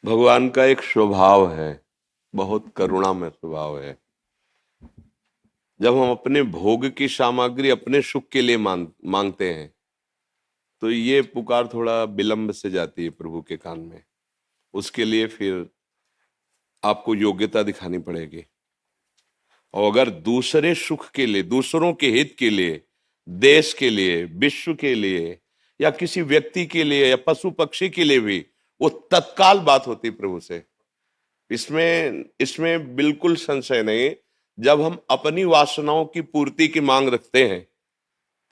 भगवान का एक स्वभाव है, बहुत करुणामय स्वभाव है। जब हम अपने भोग की सामग्री अपने सुख के लिए मांगते हैं तो ये पुकार थोड़ा विलंब से जाती है प्रभु के कान में। उसके लिए फिर आपको योग्यता दिखानी पड़ेगी। और अगर दूसरे सुख के लिए, दूसरों के हित के लिए, देश के लिए, विश्व के लिए, या किसी व्यक्ति के लिए या पशु पक्षी के लिए भी, वो तत्काल बात होती प्रभु से। इसमें इसमें बिल्कुल संशय नहीं। जब हम अपनी वासनाओं की पूर्ति की मांग रखते हैं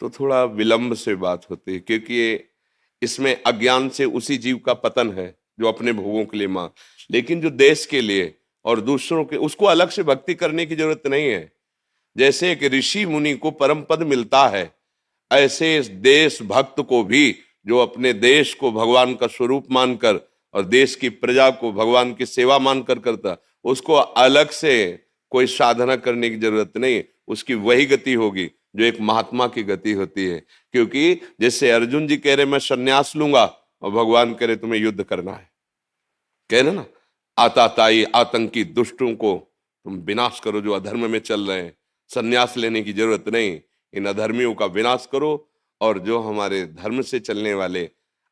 तो थोड़ा विलंब से बात होती है, क्योंकि इसमें अज्ञान से उसी जीव का पतन है जो अपने भोगों के लिए मांग। लेकिन जो देश के लिए और दूसरों के, उसको अलग से भक्ति करने की जरूरत नहीं है। जैसे एक ऋषि मुनि को परम पद मिलता है, ऐसे इस देश भक्त को भी, जो अपने देश को भगवान का स्वरूप मानकर और देश की प्रजा को भगवान की सेवा मानकर करता, उसको अलग से कोई साधना करने की जरूरत नहीं। उसकी वही गति होगी जो एक महात्मा की गति होती है। क्योंकि जैसे अर्जुन जी कह रहे मैं संन्यास लूंगा और भगवान कह रहे तुम्हें युद्ध करना है, कह रहे ना, आताताई आतंकी दुष्टों को तुम विनाश करो जो अधर्म में चल रहे हैं। संन्यास लेने की जरूरत नहीं, इन अधर्मियों का विनाश करो और जो हमारे धर्म से चलने वाले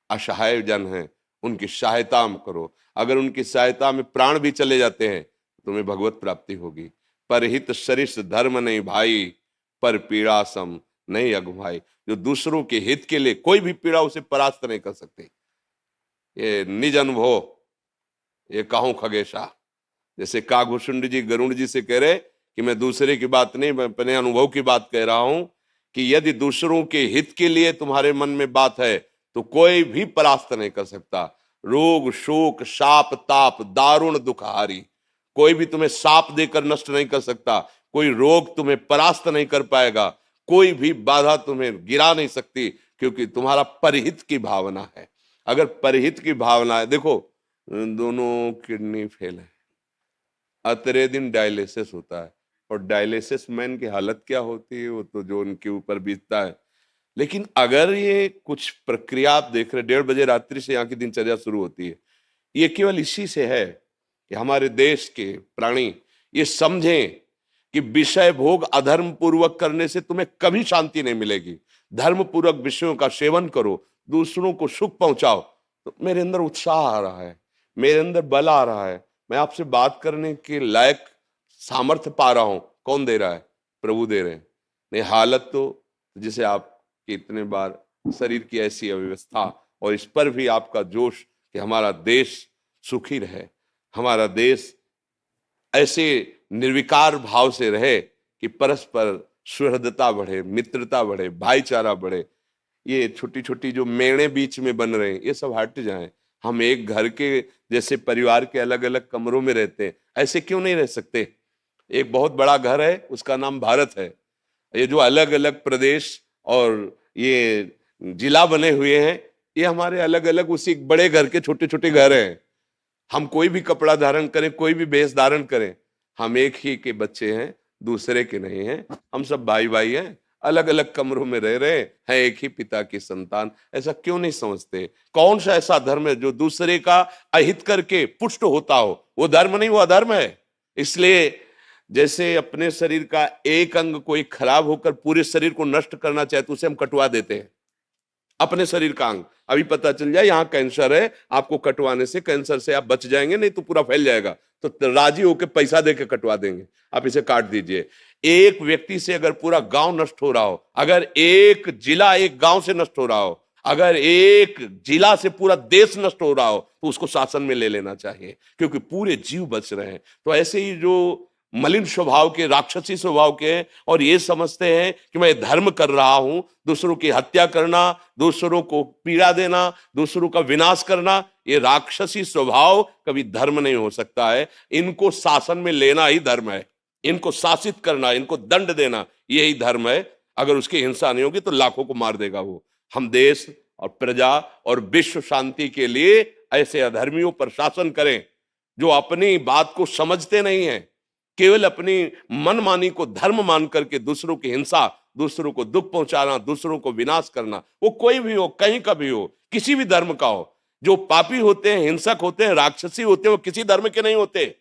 असहाय जन हैं उनकी सहायता करो। अगर उनकी सहायता में प्राण भी चले जाते हैं तो तुम्हें भगवत प्राप्ति होगी। परहित सरिस धर्म नहीं भाई, पर पीड़ा सम नहीं अगुभाई। जो दूसरों के हित के लिए कोई भी पीड़ा उसे परास्त नहीं कर सकती। ये निज अनुभव, ये कहूं खगेशा। जैसे काघुशुंड जी गरुड़ जी से कह रहे कि मैं दूसरे की बात नहीं, मैं अपने अनुभव की बात कह रहा हूं कि यदि दूसरों के हित के लिए तुम्हारे मन में बात है तो कोई भी परास्त नहीं कर सकता। रोग शोक शाप ताप दारुण दुखहारी, कोई भी तुम्हें साप देकर नष्ट नहीं कर सकता। कोई रोग तुम्हें परास्त नहीं कर पाएगा, कोई भी बाधा तुम्हें गिरा नहीं सकती, क्योंकि तुम्हारा परहित की भावना है। अगर परहित की भावना है, देखो दोनों किडनी फेल है, अतरे दिन डायलिसिस होता है, और डायलिसिस मैन की हालत क्या होती है वो तो जो उनके ऊपर बीतता है। लेकिन अगर ये कुछ प्रक्रिया आप देख रहे, 1:30 बजे रात्रि से यहाँ की दिनचर्या शुरू होती है, ये केवल इसी से है कि हमारे देश के प्राणी ये समझें कि विषय भोग अधर्म पूर्वक करने से तुम्हें कभी शांति नहीं मिलेगी। धर्म पूर्वक विषयों का सेवन करो, दूसरों को सुख पहुंचाओ, तो मेरे अंदर उत्साह आ रहा है, मेरे अंदर बल आ रहा है, मैं आपसे बात करने के लायक सामर्थ्य पा रहा हूं। कौन दे रहा है? प्रभु दे रहे हैं। नहीं हालत तो, जिसे आप कितने बार शरीर की ऐसी अव्यवस्था, और इस पर भी आपका जोश कि हमारा देश सुखी रहे, हमारा देश ऐसे निर्विकार भाव से रहे कि परस्पर सुहृदता बढ़े, मित्रता बढ़े, भाईचारा बढ़े। ये छोटी छोटी जो मेड़े बीच में बन रहे हैं ये सब हट जाएं। हम एक घर के जैसे परिवार के अलग अलग कमरों में रहते हैं, ऐसे क्यों नहीं रह सकते? एक बहुत बड़ा घर है, उसका नाम भारत है। ये जो अलग अलग प्रदेश और ये जिला बने हुए हैं, ये हमारे अलग अलग उसी बड़े घर के छोटे छोटे घर हैं। हम कोई भी कपड़ा धारण करें, कोई भी वेश धारण करें, हम एक ही के बच्चे हैं, दूसरे के नहीं हैं। हम सब भाई भाई हैं, अलग अलग कमरों में रह रहे हैं, एक ही पिता की संतान। ऐसा क्यों नहीं समझते? कौन सा ऐसा धर्म है जो दूसरे का अहित करके पुष्ट होता हो? वो धर्म नहीं, वो अधर्म है। इसलिए जैसे अपने शरीर का एक अंग कोई खराब होकर पूरे शरीर को नष्ट करना चाहे तो उसे हम कटवा देते हैं। अपने शरीर का अंग अभी पता चल जाए यहाँ कैंसर है, आपको कटवाने से कैंसर से आप बच जाएंगे, नहीं तो पूरा फैल जाएगा, तो राजी होकर पैसा देके कटवा देंगे, आप इसे काट दीजिए। एक व्यक्ति से अगर पूरा गांव नष्ट हो रहा हो, अगर एक जिला एक गांव से नष्ट हो रहा हो, अगर एक जिला से पूरा देश नष्ट हो रहा हो, तो उसको शासन में ले लेना चाहिए, क्योंकि पूरे जीव बच रहे हैं। तो ऐसे ही जो मलिन स्वभाव के, राक्षसी स्वभाव के हैं और ये समझते हैं कि मैं धर्म कर रहा हूं, दूसरों की हत्या करना, दूसरों को पीड़ा देना, दूसरों का विनाश करना, ये राक्षसी स्वभाव कभी धर्म नहीं हो सकता है। इनको शासन में लेना ही धर्म है, इनको शासित करना, इनको दंड देना, यही धर्म है। अगर उसकी हिंसा नहीं होगी तो लाखों को मार देगा वो। हम देश और प्रजा और विश्व शांति के लिए ऐसे अधर्मियों पर शासन करें जो अपनी बात को समझते नहीं है, केवल अपनी मनमानी को धर्म मान करके दूसरों की हिंसा, दूसरों को दुख पहुंचाना, दूसरों को विनाश करना, वो कोई भी हो, कहीं का भी हो, किसी भी धर्म का हो, जो पापी होते हैं, हिंसक होते हैं, राक्षसी होते हैं, वो किसी धर्म के नहीं होते।